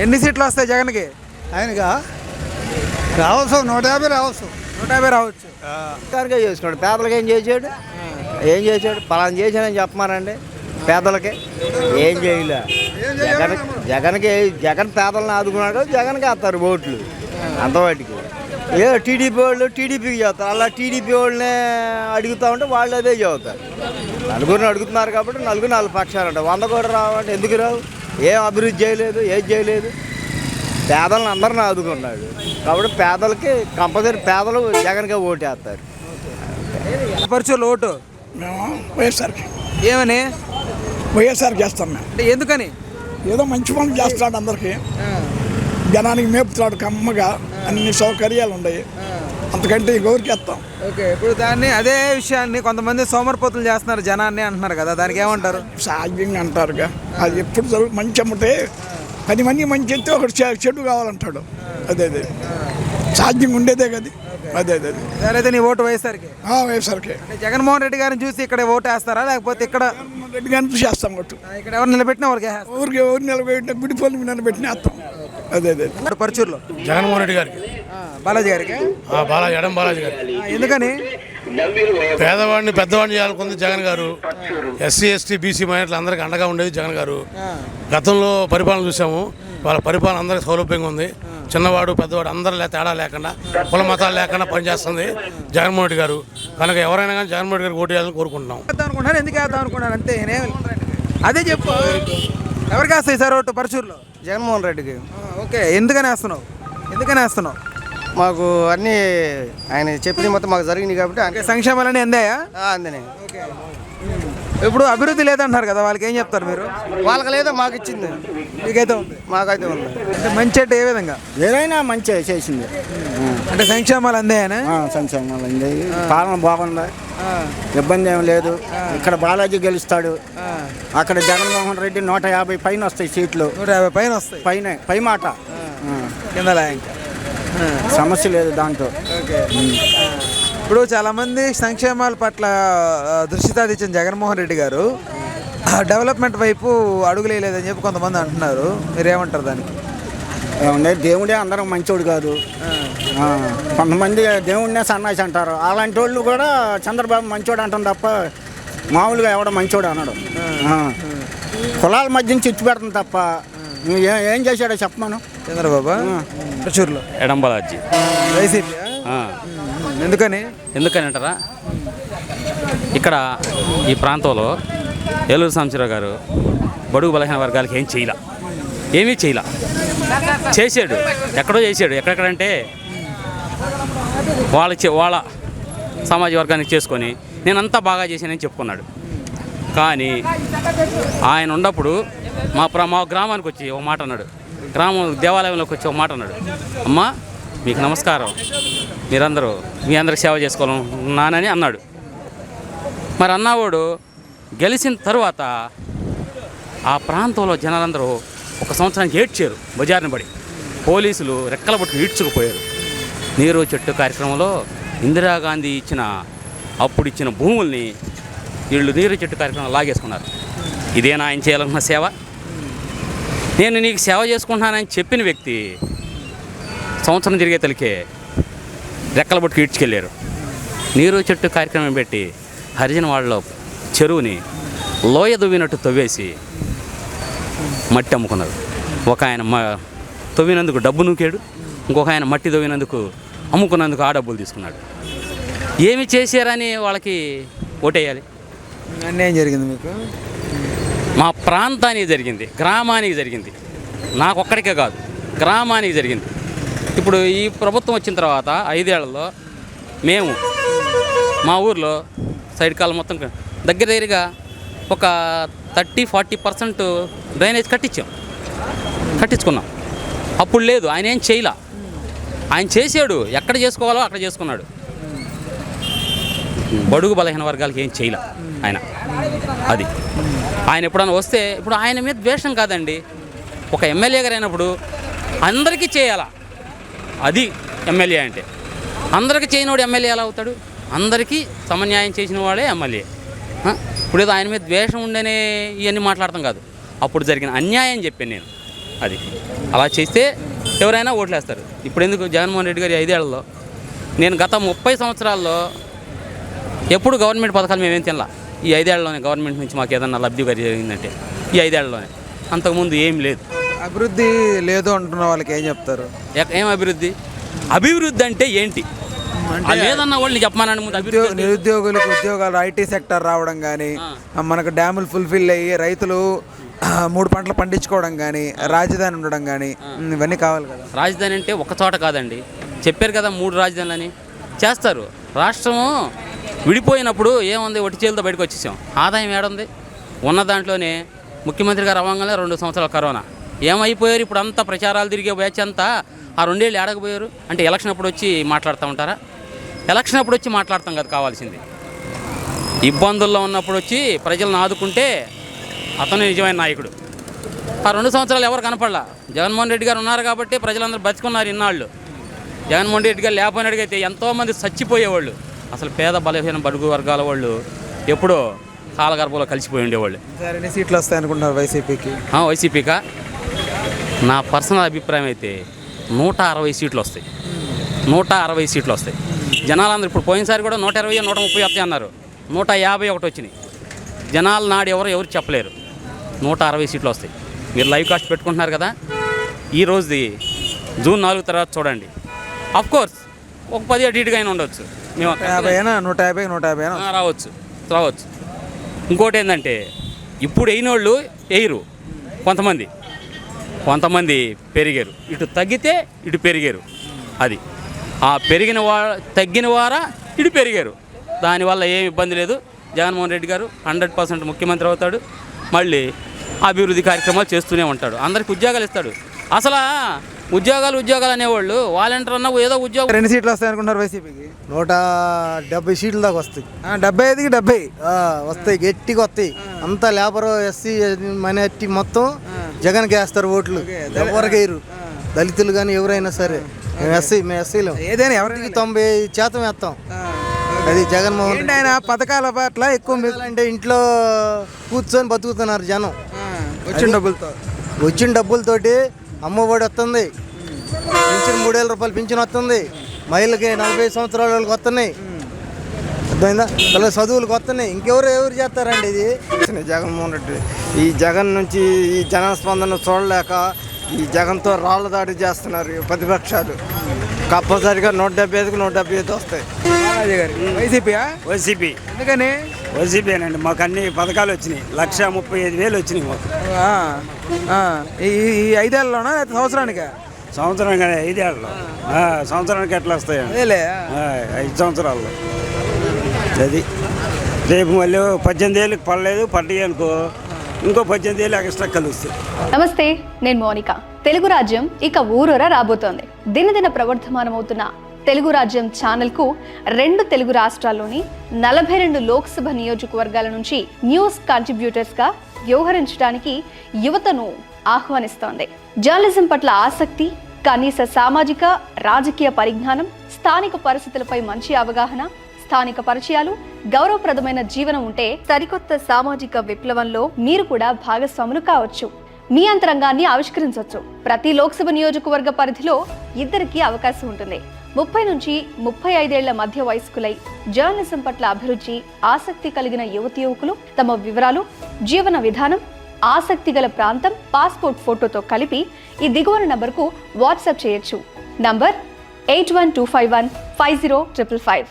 ఎన్ని సీట్లు వస్తాయి జగన్కి? ఆయనగా రావచ్చు 150 రావచ్చు. 150 రావచ్చు. సరిగ్గా చేసుకున్నాడు. పేదలకు ఏం చేశాడు? పలానా చేశానని చెప్పమానండి. పేదలకి ఏం చేయలే. జగన్ పేదలను ఆదుకున్నాడు. జగన్కి వేస్తారు ఓట్లు అంతవాటికి. టీడీపీ వాళ్ళు టీడీపీకి చేస్తారు. అలా టీడీపీ వాళ్ళనే అడుగుతా ఉంటే వాళ్ళు అదే చదువుతారు. నలుగురిని అడుగుతున్నారు కాబట్టి నలుగురు 4 పక్షాలంట. 100 కూడా రావంటే ఎందుకు రావు? ఏం అభివృద్ధి చేయలేదు, ఏం చేయలేదు. పేదలను అందరిని ఆదుకున్నాడు కాబట్టి పేదలకి కంపల్సరీ పేదలు జగన్కే ఓటేస్తారు. పరుచూరులో ఓటు మేము వైఎస్ఆర్కి ఏమని? వైఎస్ఆర్కి చేస్తాం మేము. అంటే ఎందుకని? ఏదో మంచి పనులు చేస్తాడు, అందరికీ జనానికి మేపుతాడు, కమ్మగా అన్ని సౌకర్యాలు ఉన్నాయి. అంతకంటే గౌరికి వేస్తాం. ఓకే, ఇప్పుడు అదే విషయాన్ని కొంతమంది సోమరిపోతులు చేస్తున్నారు జనాన్ని అంటున్నారు కదా, దానికి ఏమంటారు? సహజంగా అంటారుగా, అది ఎప్పుడు జరుగు మంచి అమ్మితే 10 మంది మంచి ఎత్తే ఒకటి చెడు కావాలంటాడు. అదే సాధ్యంగా ఉండేదే కదా. అదే అయితే నీ ఓటు వైఎస్ఆర్కి? వైఎస్ఆర్కే. జగన్మోహన్ రెడ్డి గారిని చూసి ఇక్కడ ఓటు వేస్తారా, లేకపోతే ఇక్కడ జగన్మోహన్ రెడ్డి గారిని చూసి వేస్తాం ఓటు. ఇక్కడ ఎవరు నిలబెట్టినా ఊరికి ఎవరు నిలబెట్టినా గుడిపల్లి నిలబెట్టిన వేస్తాం. అదే పరుచూరులో జగన్మోహన్ రెడ్డి గారికి, బాలాజీ గారికి. ఎడం బాలాజీ గారికి. ఎందుకని? పేదవాడిని పెద్దవాడిని చేయాలనుకుంది జగన్ గారు. ఎస్సీ ఎస్టీ బీసీ మైనార్టీలు అందరికీ అండగా ఉండేది జగన్ గారు. గతంలో పరిపాలన చూసాము. వాళ్ళ పరిపాలన అందరికీ సౌలభ్యంగా ఉంది. చిన్నవాడు పెద్దవాడు అందరూ తేడా లేకుండా, కుల మతాలు లేకుండా పనిచేస్తుంది జగన్మోహన్ రెడ్డి గారు. కనుక ఎవరైనా కానీ జగన్మోహన్ రెడ్డి గారికి ఓటు వేయాలని కోరుకుంటున్నాం. ఎందుకు వేద్దాం అనుకున్నాను అంతే. అదే చెప్పు, ఎవరికి వేస్తాయి సార్ ఓటు పరుచూరులో? జగన్మోహన్ రెడ్డికి. ఓకే, ఎందుకని వేస్తున్నావు? మాకు అన్నీ ఆయన చెప్పింది మొత్తం మాకు జరిగింది కాబట్టి సంక్షేమాలన్నీ అందాయా? అందని. ఇప్పుడు అభివృద్ధి లేదంటున్నారు కదా, వాళ్ళకి ఏం చెప్తారు మీరు? వాళ్ళకి లేదా, మాకు ఇచ్చింది. మీకైతే ఉంది? మాకైతే ఉంది. అంటే మంచి అంటే ఏ విధంగా? ఏదైనా మంచి చేసింది. అంటే సంక్షేమాలు అందాయనా? సంక్షేమాలు అందాయి. పాలన బాగుంది, ఇబ్బంది ఏం లేదు. ఇక్కడ బాలాజీ గెలుస్తాడు, అక్కడ జగన్మోహన్ రెడ్డి 150 పైన వస్తాయి సీట్లు. 150 పైన వస్తాయి. పై మాట కింద ఇంకా సమస్య లేదు దాంట్లో. ఇప్పుడు చాలామంది సంక్షేమాల పట్ల దృష్టి సాధించిన జగన్మోహన్ రెడ్డి గారు డెవలప్మెంట్ వైపు అడుగులేదని చెప్పి కొంతమంది అంటున్నారు. మీరేమంటారు దానికి? ఏమంటే దేవుడే అందరం మంచోడు కాదు. కొంతమంది దేవుడినే సన్నాసి అంటారు. అలాంటి వాళ్ళు కూడా చంద్రబాబు మంచోడు అంటాం తప్ప మామూలుగా ఎవడ మంచోడు అన్నాడు. కులాల మధ్య చిచ్చు పెడతాం తప్ప ఏం చేశాడో చెప్పమను. చంద్రబాబు పరుచూరులో ఎడం బాలాజీ వైసీపీ. ఎందుకని అంటారా? ఇక్కడ ఈ ప్రాంతంలో ఏలూరు సాంబశివరావు గారు బడుగు బలహీన వర్గాలకి ఏమీ చేయలా. చేశాడు, ఎక్కడో చేశాడు. ఎక్కడెక్కడంటే వాళ్ళ సమాజ వర్గానికి చేసుకొని నేనంతా బాగా చేశానని చెప్పుకున్నాడు. కానీ ఆయన ఉన్నప్పుడు మా గ్రామానికి వచ్చి ఒక మాట అన్నాడు. దేవాలయంలోకి వచ్చి ఒక మాట అన్నాడు. అమ్మా మీకు నమస్కారం, మీ అందరికి సేవ చేసుకోవాలన్నానని అన్నాడు. మరి అన్నవాడు గెలిచిన తరువాత ఆ ప్రాంతంలో జనాలందరూ 1 సంవత్సరానికి ఏడ్చారు. బజార్ని పడి పోలీసులు రెక్కల పట్టుకుని ఈడ్చుకుపోయారు. నీరు చెట్టు కార్యక్రమంలో ఇందిరాగాంధీ అప్పుడు ఇచ్చిన భూముల్ని వీళ్ళు నీరు చెట్టు కార్యక్రమం లాగేసుకున్నారు. ఇదేనా ఆయన చేయాలన్న సేవ? నేను నీకు సేవ చేసుకుంటున్నానని చెప్పిన వ్యక్తి సంవత్సరం తిరిగే తలికే రెక్కల పట్టుకు ఈడ్చుకెళ్ళారు. నీరు చెట్టు కార్యక్రమం పెట్టి హరిజన వాళ్ళలో చెరువుని లోయ దువ్వినట్టు తవ్వేసి మట్టి అమ్ముకున్నారు. ఒక ఆయన తవ్వినందుకు డబ్బు నూకాడు, ఇంకొక ఆయన మట్టి తవ్వినందుకు అమ్ముకున్నందుకు ఆ డబ్బులు తీసుకున్నాడు. ఏమి చేశారని వాళ్ళకి ఓటేయాలి? అన్యాయం జరిగింది మీకు. మా ప్రాంతానికి జరిగింది, గ్రామానికి జరిగింది. నాకొక్కడికే కాదు, గ్రామానికి జరిగింది. ఇప్పుడు ఈ ప్రభుత్వం వచ్చిన తర్వాత 5 ఏళ్లలో మేము మా ఊర్లో సైడ్ కాలం మొత్తం దగ్గరగా ఒక 30-40% డ్రైనేజ్ కట్టించుకున్నాం. అప్పుడు లేదు, ఆయన ఏం చేయలా. ఆయన చేసాడు, ఎక్కడ చేసుకోవాలో అక్కడ చేసుకున్నాడు. బడుగు బలహీన వర్గాలకి ఏం చేయలే ఆయన. అది ఆయన ఎప్పుడైనా వస్తే, ఇప్పుడు ఆయన మీద ద్వేషం కాదండి, ఒక ఎమ్మెల్యే గారు అయినప్పుడు అందరికీ చేయాలా. అది ఎమ్మెల్యే అంటే. అందరికీ చేయనివాడు ఎమ్మెల్యే ఎలా అవుతాడు? అందరికీ సమన్యాయం చేసిన వాడే ఎమ్మెల్యే. ఇప్పుడు ఏదో ఆయన మీద ద్వేషం ఉండనే ఇవన్నీ మాట్లాడతాం కాదు. అప్పుడు జరిగిన అన్యాయం చెప్పాను నేను. అది అలా చేస్తే ఎవరైనా ఓట్లేస్తారు. ఇప్పుడు ఎందుకు జగన్మోహన్ రెడ్డి గారి 5 ఏళ్లలో నేను గత 30 సంవత్సరాల్లో ఎప్పుడు గవర్నమెంట్ పథకాలు మేమేం తినలా. ఈ 5 ఏళ్లలోనే గవర్నమెంట్ నుంచి మాకు ఏదన్నా లబ్ధి జరిగిందంటే ఈ 5 ఏళ్లలోనే, అంతకుముందు ఏం లేదు. అభివృద్ధి లేదు అంటున్న వాళ్ళకి ఏం చెప్తారు? ఏం అభివృద్ధి? అభివృద్ధి అంటే ఏంటి? లేదన్న వాళ్ళని చెప్పమానండి ముందు. అభివృద్ధి నిరుద్యోగులకు ఉద్యోగాలు, ఐటీ సెక్టర్ రావడం కానీ, మనకు డ్యాములు ఫుల్ఫిల్ అయ్యి రైతులు 3 పంటలు పండించుకోవడం కానీ, రాజధాని ఉండడం కానీ, ఇవన్నీ కావాలి కదా. రాజధాని అంటే ఒక చోట కాదండి, చెప్పారు కదా 3 రాజధానులని చేస్తారు. రాష్ట్రము విడిపోయినప్పుడు ఏముంది, ఒట్టి చేతులతో బయటకు వచ్చేసాం. ఆదాయం ఏడుంది? ఉన్న దాంట్లోనే ముఖ్యమంత్రి గారు అవ్వగానే 2 సంవత్సరాల కరోనా ఏమైపోయారు. ఇప్పుడు అంతా ప్రచారాలు తిరిగే బ్యాచ్ అంతా ఆ 2 ఏళ్ళు ఏడకపోయారు. అంటే ఎలక్షన్ అప్పుడు వచ్చి మాట్లాడుతూ ఉంటారా? ఎలక్షన్ అప్పుడు వచ్చి మాట్లాడతాం కదా కావాల్సింది. ఇబ్బందుల్లో ఉన్నప్పుడు వచ్చి ప్రజలను ఆదుకుంటే అతను నిజమైన నాయకుడు. ఆ 2 సంవత్సరాలు ఎవరు కనపడలా. జగన్మోహన్ రెడ్డి గారు ఉన్నారు కాబట్టి ప్రజలందరూ బతుకున్నారు ఇన్నాళ్ళు. జగన్మోహన్ రెడ్డి గారు లేకపోయినట్టుగైతే ఎంతోమంది చచ్చిపోయేవాళ్ళు. అసలు పేద బలహీన బడుగు వర్గాల వాళ్ళు ఎప్పుడో కాలగర్భంలో కలిసిపోయి ఉండేవాళ్ళు. ఎన్ని సీట్లు వస్తాయి అనుకుంటున్నారు వైసీపీకి? వైసీపీకా? నా పర్సనల్ అభిప్రాయం అయితే 160 సీట్లు వస్తాయి. 160 సీట్లు వస్తాయి. జనాలందరూ ఇప్పుడు పోయినసారి కూడా 120, 130 వస్తాయి అన్నారు. 151 వచ్చినాయి. జనాలు నాడు ఎవరు చెప్పలేరు. 160 సీట్లు వస్తాయి. మీరు లైవ్ కాస్ట్ పెట్టుకుంటున్నారు కదా, ఈ రోజుది జూన్ 4 తర్వాత చూడండి. అఫ్కోర్స్ ఒక 10 అటు ఇటుగా అయినా ఉండవచ్చు. మేము 150 రావచ్చు. ఇంకోటి ఏంటంటే ఇప్పుడు అయినోళ్ళు వేయరు. కొంతమంది పెరిగారు. ఇటు తగ్గితే ఇటు పెరిగారు. అది ఆ తగ్గిన వారా ఇటు పెరిగారు. దానివల్ల ఏం ఇబ్బంది లేదు. జగన్మోహన్ రెడ్డి గారు 100% ముఖ్యమంత్రి అవుతాడు. మళ్ళీ అభివృద్ధి కార్యక్రమాలు చేస్తూనే ఉంటాడు. అందరికి ఉద్యోగాలు ఇస్తాడు. అసలు ఉద్యోగాలు అనేవాళ్ళు వాలంటీర్ అన్న ఏదో ఉద్యోగం. 2 సీట్లు వస్తాయి అనుకుంటున్నారు వైసీపీకి? 170 సీట్ల దాకా వస్తాయి. 75కి 70 వస్తాయి, గట్టిగా వస్తాయి. అంతా లేబర్, ఎస్సీ మైనారిటీ మొత్తం జగన్కి వేస్తారు ఓట్లు. ఎవరికి వేయరు. దళితులు కానీ ఎవరైనా సరే. మేము ఎస్సీలో ఏదైనా ఎవరికి 90% వేస్తాం. అది జగన్మోహన్ రెడ్డి. ఆయన పథకాల పట్ల ఎక్కువ అంటే ఇంట్లో కూర్చొని బతుకుతున్నారు జనం. వచ్చిన డబ్బులతోటి అమ్మఒడి వస్తుంది, పింఛన్ 3000 రూపాయలు పింఛన్ వస్తుంది, మహిళలకి 40 సంవత్సరాల వాళ్ళకి వస్తున్నాయి, అర్థమైందా, పిల్లల చదువులకు వస్తున్నాయి. ఎవరు చేస్తారండి ఇది? జగన్మోహన్ రెడ్డి ఈ జగన్ నుంచి ఈ జనస్పందన చూడలేక ఈ జగన్తో రాళ్ళ దాడి చేస్తున్నారు ప్రతిపక్షాలు. కంపల్సరిగా 175కి 175 వస్తాయి. వైసీపీ ఎందుకని? వైసీపీనండి. మాకు అన్ని పథకాలు వచ్చినాయి. 135,000 వచ్చినాయి మాకు. ఈ 5 ఏళ్ళలోనా లేకపోతే సంవత్సరానికి? సంవత్సరం కానీ 5 ఏళ్ళలో. సంవత్సరానికి ఎట్లా వస్తాయండి? 5 సంవత్సరాల్లో. అది రేపు మళ్ళీ 18,000కి పడ్డాయి అనుకో, ఇంకో 18,000 ఎక్స్ట్రా కలుస్తాయి. నమస్తే, నేను మోనిక. తెలుగు రాజ్యం ఇక ఊరూరా రాబోతోంది. దినదిన ప్రవర్ధమానమవుతున్న తెలుగు రాజ్యం ఛానల్కు 2 తెలుగు రాష్ట్రాల్లోని 42 లోక్సభ నియోజకవర్గాల నుంచి న్యూస్ కంట్రిబ్యూటర్స్గా వ్యవహరించడానికి యువతను ఆహ్వానిస్తోంది. జర్నలిజం పట్ల ఆసక్తి, కనీస సామాజిక రాజకీయ పరిజ్ఞానం, స్థానిక పరిస్థితులపై మంచి అవగాహన, స్థానిక పరిచయాలు, గౌరవప్రదమైన జీవనం ఉంటే సరికొత్త సామాజిక విప్లవంలో మీరు కూడా భాగస్వాములు కావచ్చు. మీ అంతరంగాన్ని ఆవిష్కరించవచ్చు. ప్రతి లోక్సభ నియోజకవర్గ పరిధిలో 2కి అవకాశం ఉంటుంది. 30 నుంచి 35 ఏళ్ల మధ్య వయస్కులై జర్నలిజం పట్ల అభిరుచి, ఆసక్తి కలిగిన యువతీయువకులు తమ వివరాలు, జీవన విధానం, ఆసక్తి గల ప్రాంతం, పాస్పోర్ట్ ఫోటోతో కలిపి ఈ దిగువన నంబర్కు వాట్సాప్ చేయొచ్చు. నంబర్ 8125150555.